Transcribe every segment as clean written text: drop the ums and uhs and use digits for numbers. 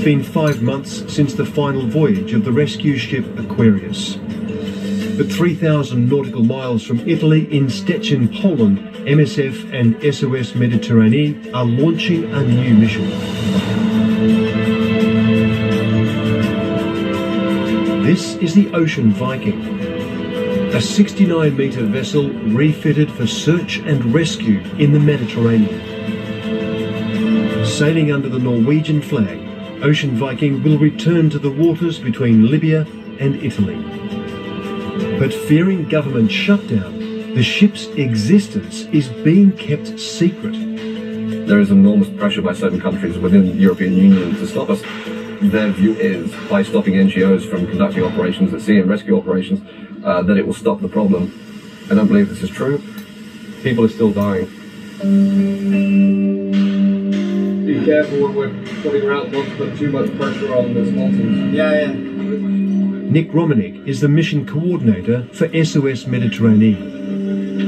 been 5 months since the final voyage of the rescue ship Aquarius. But 3,000 nautical miles from Italy in Szczecin, Poland, MSF and SOS Mediterranee are launching a new mission. This is the Ocean Viking, a 69-metre vessel refitted for search and rescue in the Mediterranean. Sailing under the Norwegian flag, Ocean Viking will return to the waters between Libya and Italy. But fearing government shutdown, the ship's existence is being kept secret. There is enormous pressure by certain countries within the European Union to stop us. Their view is, by stopping NGOs from conducting operations at sea and rescue operations, that it will stop the problem. I don't believe this is true. People are still dying. Be careful when we're putting around not to put too much pressure on this nonsense. Yeah. Nick Romanek is the mission coordinator for SOS Mediterranee.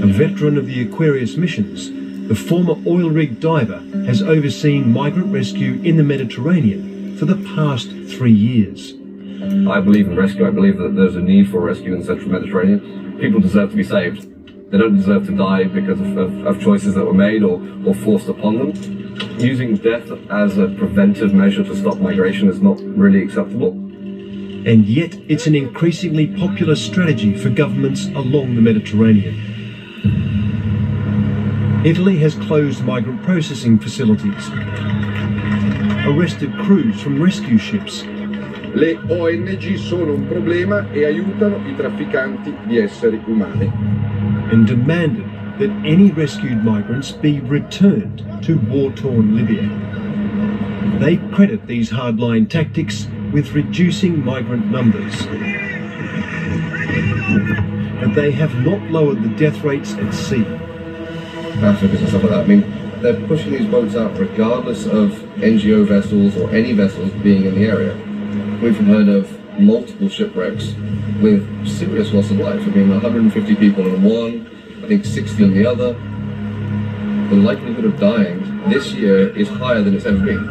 A veteran of the Aquarius missions, the former oil rig diver has overseen migrant rescue in the Mediterranean for the past 3 years. I believe in rescue. I believe that there's a need for rescue in the Central Mediterranean. People deserve to be saved. They don't deserve to die because of choices that were made or forced upon them. Using death as a preventive measure to stop migration is not really acceptable. And yet it's an increasingly popular strategy for governments along the Mediterranean. Italy has closed migrant processing facilities, arrested crews from rescue ships. Le ONG sono un problema e aiutano I trafficanti di esseri umani. And demanded that any rescued migrants be returned to war-torn Libya. They credit these hardline tactics with reducing migrant numbers. But they have not lowered the death rates at sea. Africans and stuff like that. I mean, they're pushing these boats out regardless of NGO vessels or any vessels being in the area. We've heard of multiple shipwrecks with serious loss of life. I mean, 150 people in one, I think 60 in the other. The likelihood of dying this year is higher than it's ever been.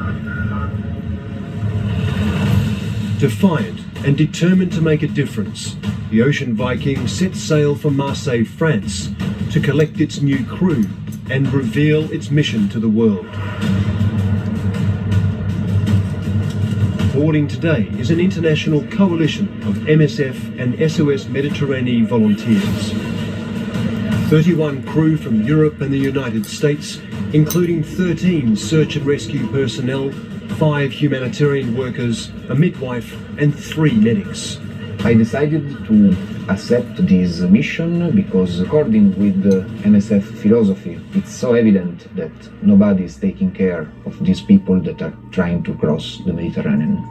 Defiant and determined to make a difference, the Ocean Viking set sail for Marseille, France, to collect its new crew and reveal its mission to the world. Boarding today is an international coalition of MSF and SOS Mediterranee volunteers. 31 crew from Europe and the United States, including 13 search and rescue personnel, 5 humanitarian workers, a midwife and 3 medics. I decided to accept this mission because, according with the MSF philosophy, it's so evident that nobody is taking care of these people that are trying to cross the Mediterranean.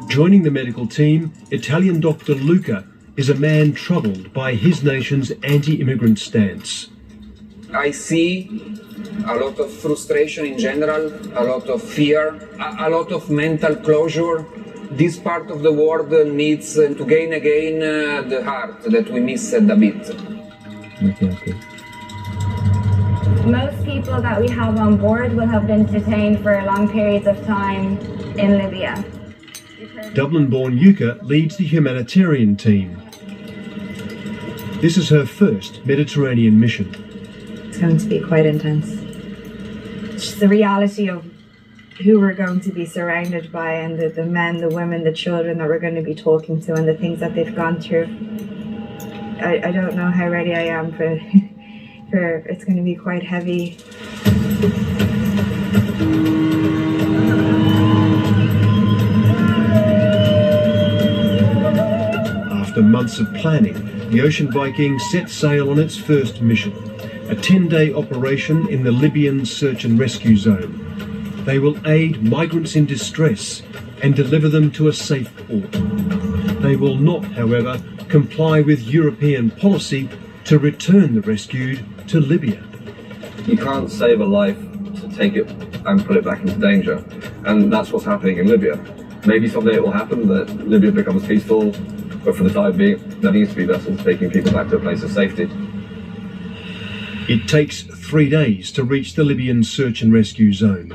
Joining the medical team, Italian Dr. Luca is a man troubled by his nation's anti-immigrant stance. I see a lot of frustration in general, a lot of fear, a lot of mental closure. This part of the world needs to gain again the heart that we missed a bit. Okay. Most people that we have on board will have been detained for long periods of time in Libya. Dublin-born Yuka leads the humanitarian team. This is her first Mediterranean mission. It's going to be quite intense. It's the reality of who we're going to be surrounded by, and the men, the women, the children that we're going to be talking to, and the things that they've gone through. I don't know how ready I am for it's going to be quite heavy. After months of planning, the Ocean Viking set sail on its first mission, a 10-day operation in the Libyan search and rescue zone. They will aid migrants in distress and deliver them to a safe port. They will not, however, comply with European policy to return the rescued to Libya. You can't save a life to take it and put it back into danger. And that's what's happening in Libya. Maybe someday it will happen that Libya becomes peaceful, but for the time being, there needs to be vessels taking people back to a place of safety. It takes 3 days to reach the Libyan search and rescue zone.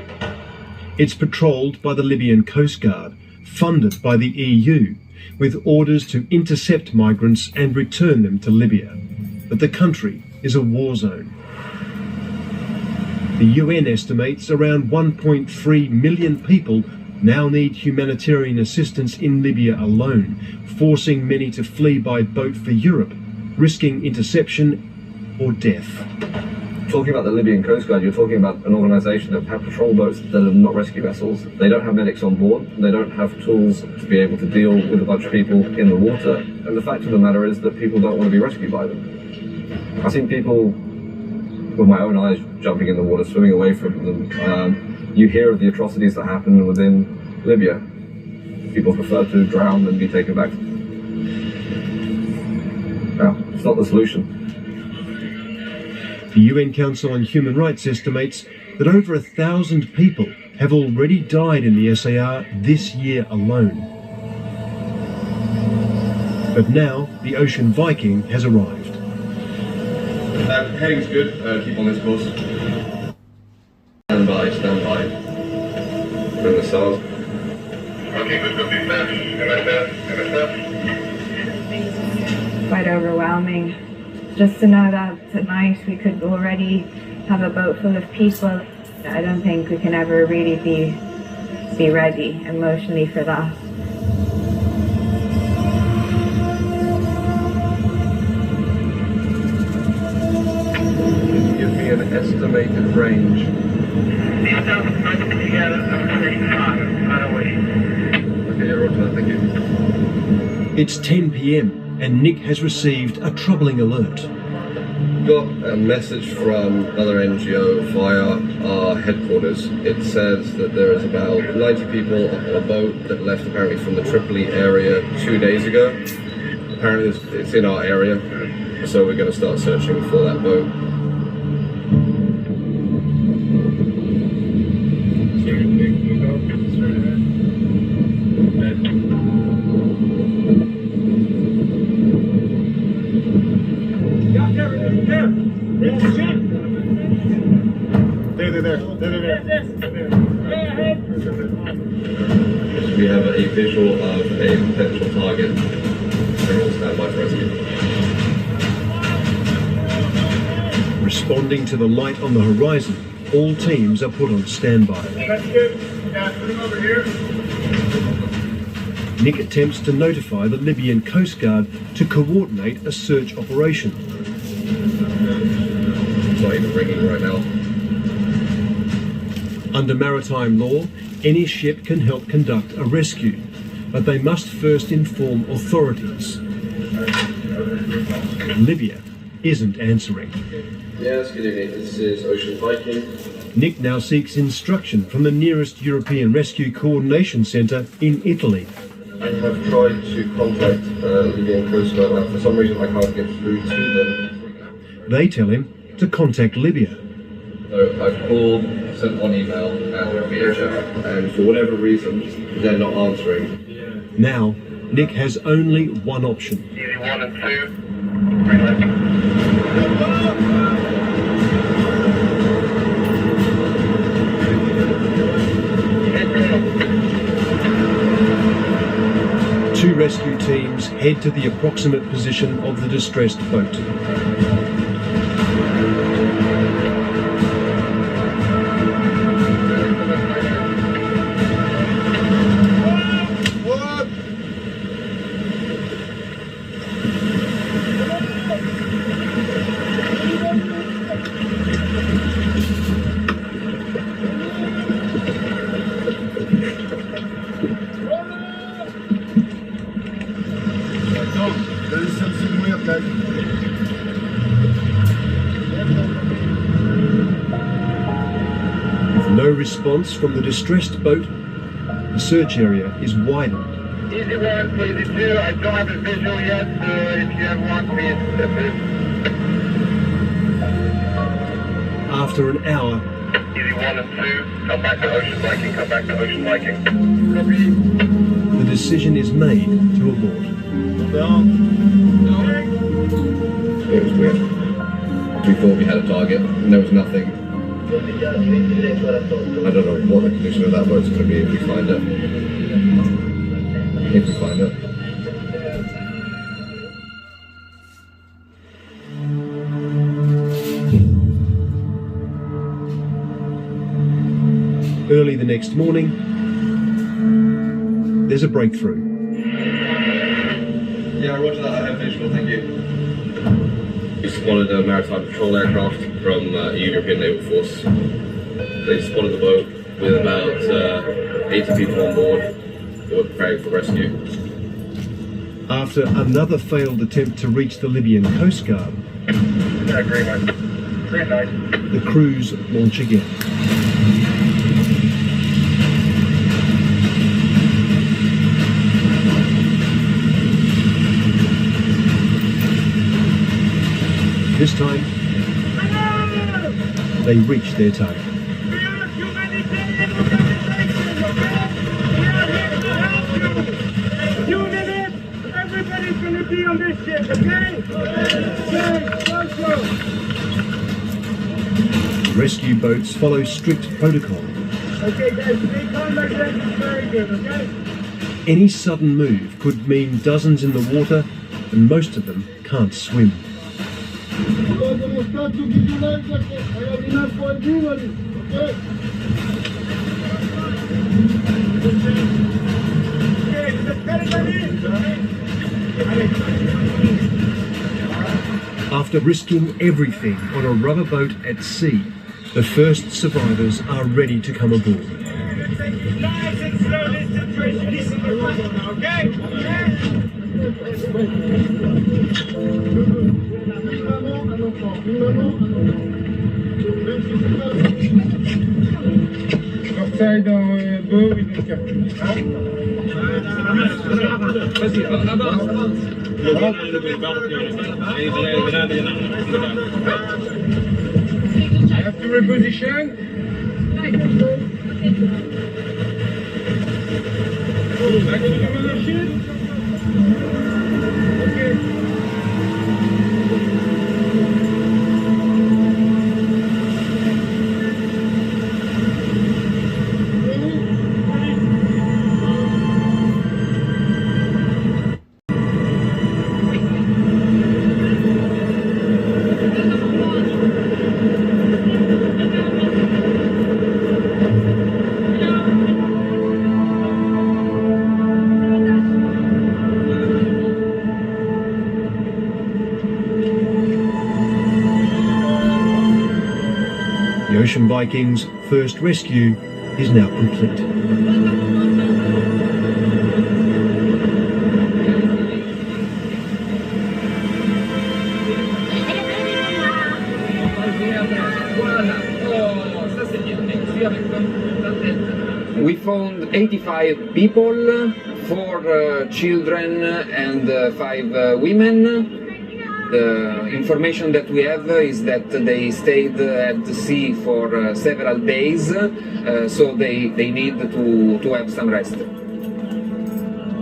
It's patrolled by the Libyan Coast Guard, funded by the EU, with orders to intercept migrants and return them to Libya. But the country is a war zone. The UN estimates around 1.3 million people now need humanitarian assistance in Libya alone, forcing many to flee by boat for Europe, risking interception or death. Talking about the Libyan Coast Guard, you're talking about an organisation that have patrol boats that are not rescue vessels. They don't have medics on board. They don't have tools to be able to deal with a bunch of people in the water. And the fact of the matter is that people don't want to be rescued by them. I've seen people with my own eyes jumping in the water, swimming away from them. You hear of the atrocities that happen within Libya. People prefer to drown than be taken back. No, it's not the solution. The UN Council on Human Rights estimates that over 1,000 people have already died in the SAR this year alone. But now the Ocean Viking has arrived. Heading's good. Keep on this course. Stand by, stand by. Bring the sails. Okay, good, good, MSF. Quite overwhelming. Just to know that tonight we could already have a boat full of people, I don't think we can ever really be ready emotionally for that. Give me an estimated range. Okay, roger, thank you. It's 10 p.m. and Nick has received a troubling alert. Got a message from another NGO via our headquarters. It says that there is about 90 people on a boat that left apparently from the Tripoli area 2 days ago. Apparently it's in our area, so we're going to start searching for that boat. We have a visual of a potential target. They're all stand by for rescue. Responding to the light on the horizon, all teams are put on standby. Nick attempts to notify the Libyan Coast Guard to coordinate a search operation. It's not even ringing right now. Under maritime law, any ship can help conduct a rescue, but they must first inform authorities. Libya isn't answering. Yes, good evening. This is Ocean Viking. Nick now seeks instruction from the nearest European Rescue Coordination Centre in Italy. I have tried to contact Libyan Coast Guard, but for some reason I can't get through to them. They tell him to contact Libya. So I've called, sent one email, and VHF, and for whatever reason, they're not answering. Now, Nick has only one option. Easy 1 and 2. Green light. Two rescue teams head to the approximate position of the distressed boat. With no response from the distressed boat, the search area is widened. Easy 1 to easy 2. I don't have a visual yet, so if you have one, please step in. After an hour, Easy 1 and 2. Come back to Ocean Viking. Come back to Ocean Viking. the decision is made to abort. It was weird. We thought we had a target, and there was nothing. I don't know what the condition of that boat's going to be if we find it. If we find it. Early the next morning, there's a breakthrough. Yeah, roger that. I have visual, thank you. We spotted a maritime patrol aircraft from a European naval force. They spotted the boat with about 80 people on board who were preparing for rescue. After another failed attempt to reach the Libyan Coast Guard, Yeah, green light. Green light. the crews launch again. This time, they reach their target. We are a humanitarian organization, okay? We are here to help you. In 2 minutes, everybody's going to be on this ship, okay? Okay, go. Rescue boats follow strict protocol. Okay, guys, stay calm like that. It's very good, okay? Any sudden move could mean dozens in the water, and most of them can't swim. After risking everything on a rubber boat at sea, the first survivors are ready to come aboard. Nice and slowly, situation. Listen to the rudder now, okay? Sorry, don't go with the captain. Have to reposition. Back to the machine. Okay. The Ocean Viking's first rescue is now complete. We found 85 people, 4 children and 5 women. The information that we have is that they stayed at the sea for several days, so they need to have some rest.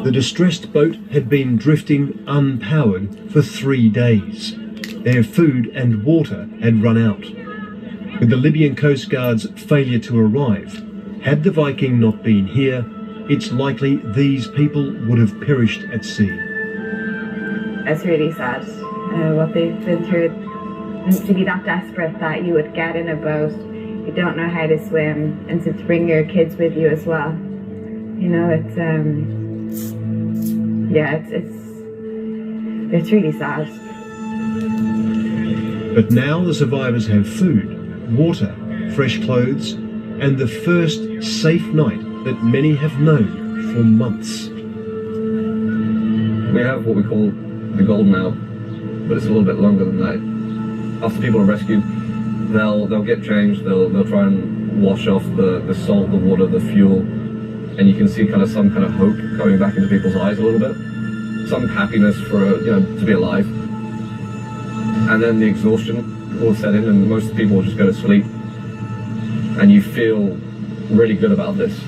The distressed boat had been drifting unpowered for 3 days. Their food and water had run out. With the Libyan Coast Guard's failure to arrive, had the Viking not been here, it's likely these people would have perished at sea. It's really sad what they've been through. To be that desperate that you would get in a boat, you don't know how to swim, and to bring your kids with you as well. You know, it's really sad. But now the survivors have food, water, fresh clothes, and the first safe night that many have known for months. We have what we call the golden hour, but it's a little bit longer than that. After people are rescued, they'll get changed, they'll try and wash off the salt, the water, the fuel, and you can see some kind of hope coming back into people's eyes a little bit. Some happiness for, to be alive. And then the exhaustion will set in and most people will just go to sleep. And you feel really good about this.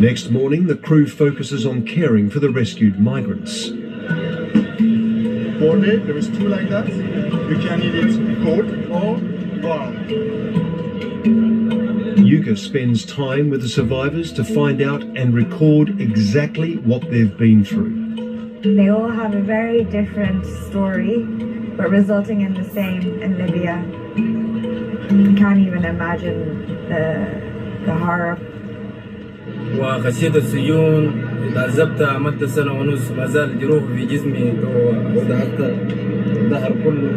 next morning, the crew focuses on caring for the rescued migrants. Boarded, there is two like that. You can eat it cold or warm. Yuka spends time with the survivors to find out and record exactly what they've been through. They all have a very different story, but resulting in the same in Libya. I can't even imagine the horror. وخشيت السجون تعذبت عملت سنة ونص ما زال جروح في جسمي وضعت الظهر كله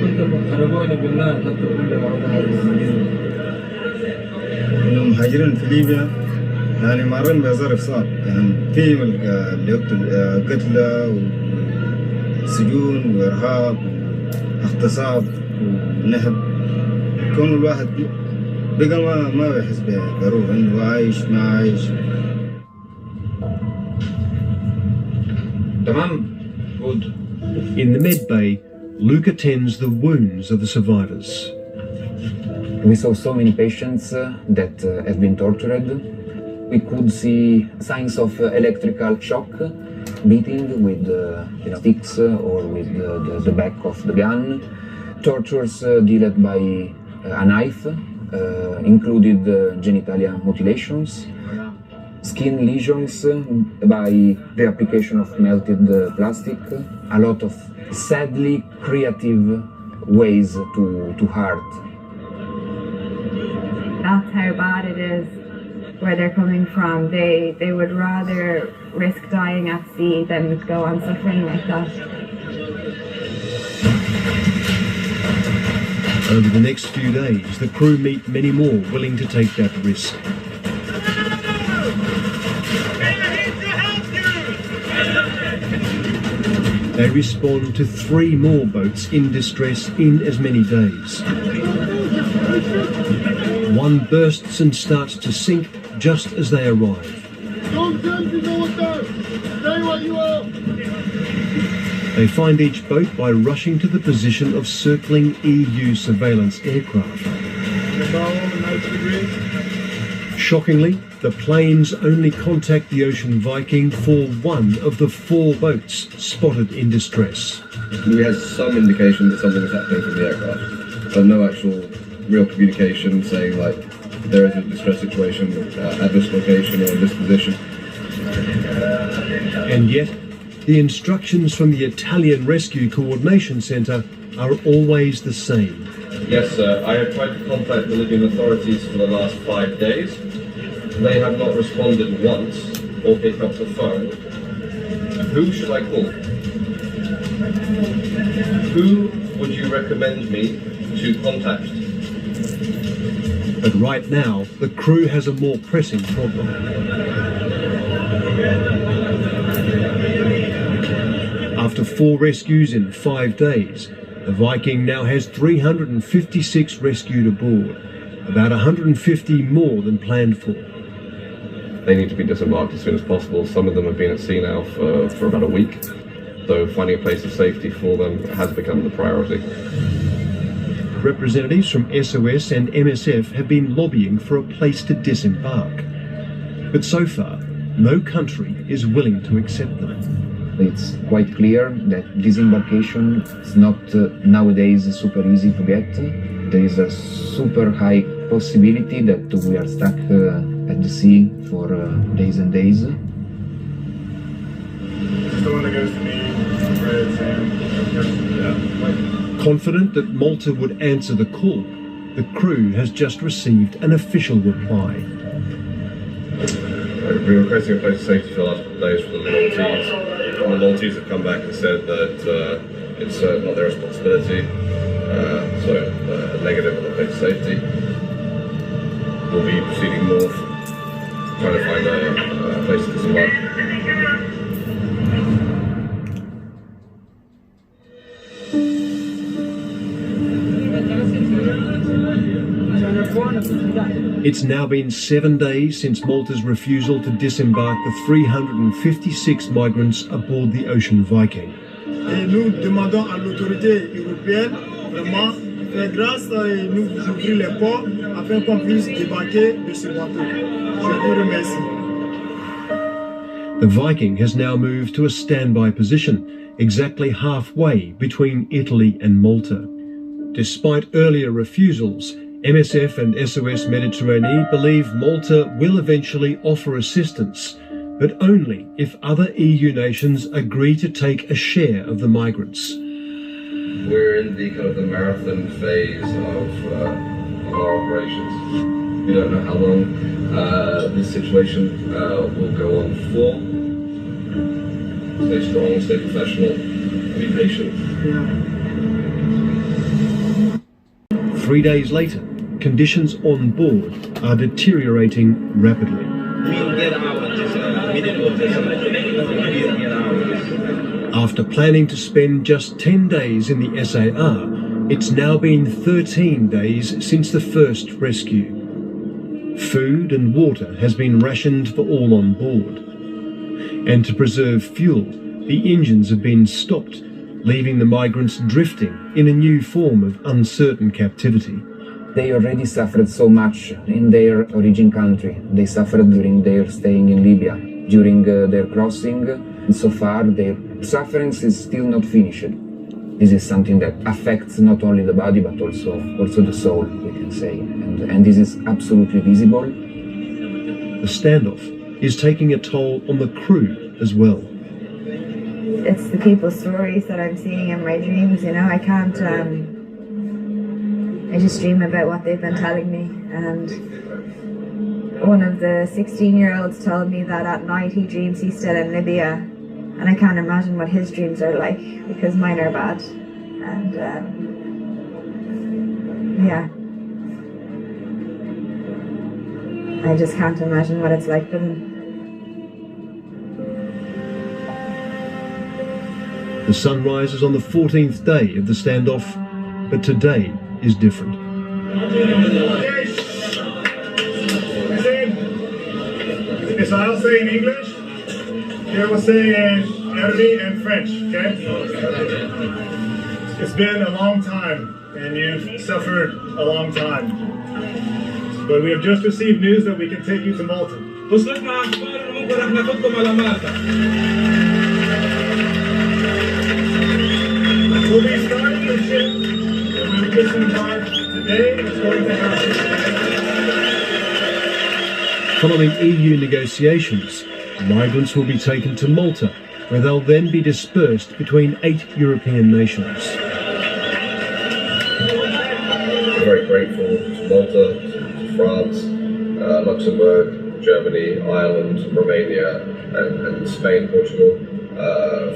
كنت خرجوني بالنار حتى كل مهاجرين في ليبيا يعني مرين بظرف صعب يعني في اللي يقتل قتلى وسجون وارهاب واغتصاب ونهب كون الواحد بقى ما بيحس بروح انه عايش ما عايش. تمام. Good. In the med bay, Luke attends the wounds of the survivors. We saw so many patients that have been tortured. We could see signs of electrical shock, beating with sticks or with the back of the gun. Tortures dealt by a knife, included genitalia mutilations, skin lesions by the application of melted plastic, a lot of sadly creative ways to hurt. That's how bad it is where they're coming from. They would rather risk dying at sea than go on suffering like that. Over the next few days, the crew meet many more willing to take that risk. They respond to 3 more boats in distress in as many days. One bursts and starts to sink just as they arrive. Don't jump in the water! Stay where you are! They find each boat by rushing to the position of circling EU surveillance aircraft. Shockingly, the planes only contact the Ocean Viking for one of the 4 boats spotted in distress. We had some indication that something was happening from the aircraft, but no actual real communication saying like there is a distress situation at this location or in this position. And yet, the instructions from the Italian Rescue Coordination Centre are always the same. Yes, sir. I have tried to contact the Libyan authorities for the last 5 days. They have not responded once or picked up the phone. Who should I call? Who would you recommend me to contact? But right now, the crew has a more pressing problem. After 4 rescues in 5 days, the Viking now has 356 rescued aboard, about 150 more than planned for. They need to be disembarked as soon as possible. Some of them have been at sea now for about a week, so finding a place of safety for them has become the priority. Representatives from SOS and MSF have been lobbying for a place to disembark. But so far, no country is willing to accept them. It's quite clear that disembarkation is not nowadays super easy to get. There is a super high possibility that we are stuck at the sea for days and days. Just the one that goes to me, red sand. Yeah. Confident that Malta would answer the call, the crew has just received an official reply. We've been requesting a place of safety for the last couple of days for the Maltese. And the Maltese have come back and said that it's not their responsibility. So a negative on the place of safety. We'll be proceeding north, trying to find a place to disembark. It's now been 7 days since Malta's refusal to disembark the 356 migrants aboard the Ocean Viking. Et nous demandons à l'autorité européenne vraiment faire grâce et nous ouvrir les ports afin qu'on puisse débarquer de ce bateau. Je vous remercie. The Viking has now moved to a standby position, exactly halfway between Italy and Malta. Despite earlier refusals, MSF and SOS Mediterranee believe Malta will eventually offer assistance, but only if other EU nations agree to take a share of the migrants. We're in the kind of the marathon phase of our operations. We don't know how long this situation will go on for. Stay strong, stay professional, be patient. 3 days later, conditions on board are deteriorating rapidly. After planning to spend just 10 days in the SAR, it's now been 13 days since the first rescue. Food and water has been rationed for all on board. And to preserve fuel, the engines have been stopped, leaving the migrants drifting in a new form of uncertain captivity. They already suffered so much in their origin country. They suffered during their staying in Libya, during their crossing, and so far their sufferings is still not finished. This is something that affects not only the body but also the soul, we can say, and this is absolutely visible. The standoff is taking a toll on the crew as well. It's the people's stories that I'm seeing in my dreams, you know. I can't, I just dream about what they've been telling me. And one of the 16-year-olds told me that at night he dreams he's still in Libya. And I can't imagine what his dreams are like, because mine are bad. And, yeah. I just can't imagine what it's like for them. The sun rises on the 14th day of the standoff, but today is different. Okay, so I'll say in English, you will say in Arabic and French, okay? It's been a long time, and you've suffered a long time. But we have just received news that we can take you to Malta. We'll be starting the ship, and we will disembark today. It's going to happen. Following EU negotiations, migrants will be taken to Malta, where they'll then be dispersed between 8 European nations. We're very grateful to Malta, to France, Luxembourg, Germany, Ireland, Romania, and Spain, Portugal,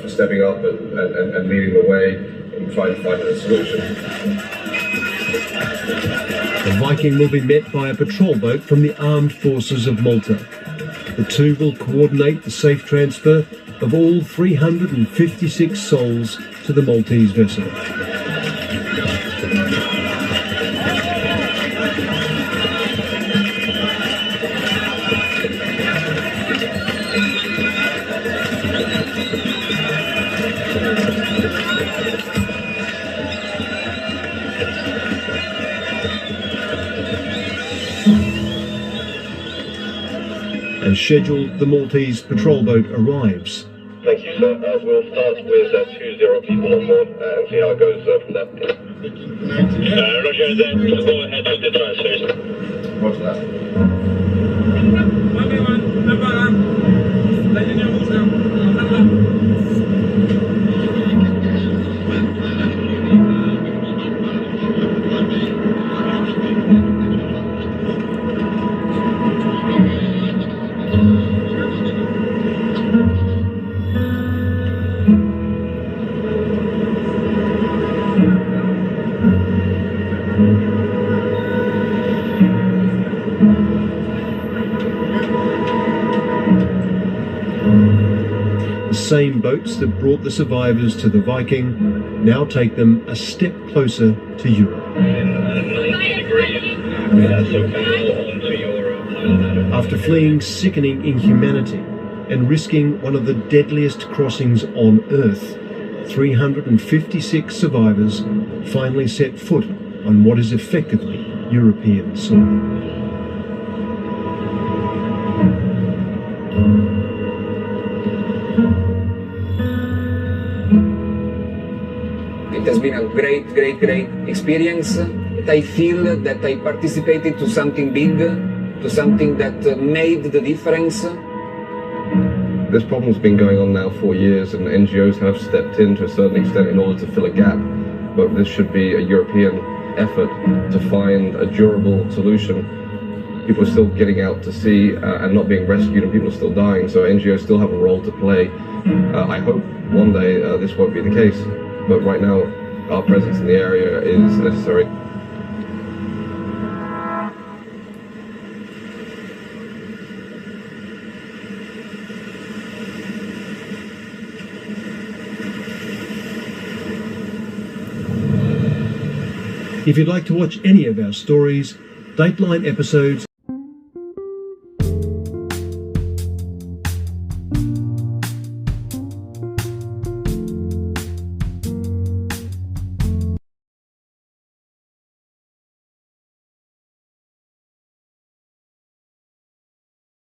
for stepping up and leading the way in trying to find a solution. The Viking will be met by a patrol boat from the armed forces of Malta. The two will coordinate the safe transfer of all 356 souls to the Maltese vessel. As scheduled, the Maltese patrol boat arrives. Thank you, sir. We'll start with 20 people on board and see how it goes from there. Roger, then go ahead with the transfers. Roger that. The same boats that brought the survivors to the Viking now take them a step closer to Europe. After fleeing sickening inhumanity and risking one of the deadliest crossings on Earth, 356 survivors finally set foot on what is effectively European soil. It has been a great experience. I feel that I participated to something big, to something that made the difference. This problem's been going on now for years, and NGOs have stepped in to a certain extent in order to fill a gap. But this should be a European effort to find a durable solution. People are still getting out to sea and not being rescued, and people are still dying, so NGOs still have a role to play. I hope one day this won't be the case, but right now our presence in the area is necessary. If you'd like to watch any of our stories, Dateline episodes